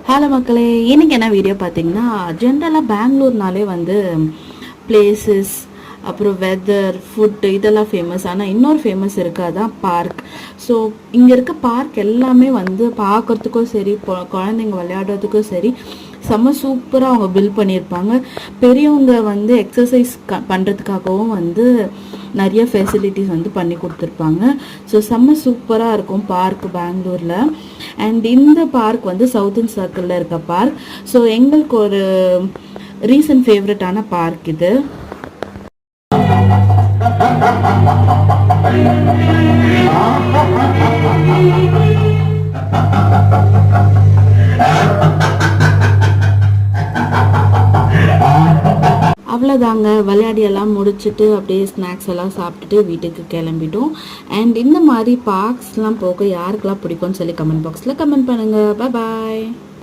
Hello மக்களே, இன்னைக்கு என்ன வீடியோ பார்த்தீங்கன்னா, ஜென்ரலாக பெங்களூர்னாலே வந்து பிளேசஸ், அப்புறம் வெதர், ஃபுட்டு இதெல்லாம் ஃபேமஸ். ஆனால் இன்னொரு ஃபேமஸ் இருக்குது, அதான் பார்க். ஸோ இங்கே இருக்க பார்க் எல்லாமே வந்து பார்க்குறதுக்கும் சரி, குழந்தைங்க விளையாடுறதுக்கும் சரி, செம்ம சூப்பராக அவங்க பில்ட் பண்ணியிருப்பாங்க. பெரியவங்க வந்து எக்ஸசைஸ் பண்ணுறதுக்காகவும் வந்து நிறைய ஃபெசிலிட்டிஸ் வந்து பண்ணி கொடுத்துருப்பாங்க. ஸோ செம்ம சூப்பராக இருக்கும் பார்க் பெங்களூரில். அண்ட் இந்த பார்க் வந்து சவுத்தன் சர்க்கிளில் இருக்க பார்க். ஸோ எங்களுக்கு ஒரு ரீசன்ட் ஃபேவரட்டான பார்க் இது. அவ்வளோதாங்க, விளையாடியெல்லாம் முடிச்சுட்டு அப்படியே ஸ்நாக்ஸ் எல்லாம் சாப்பிட்டுட்டு வீட்டுக்கு கிளம்பிட்டோம். அண்ட் இந்த மாதிரி பார்க்ஸ்லாம் போக யாருக்கெல்லாம் பிடிக்கும்னு சொல்லி கமெண்ட் பாக்ஸில் கமெண்ட் பண்ணுங்கள். பாய்.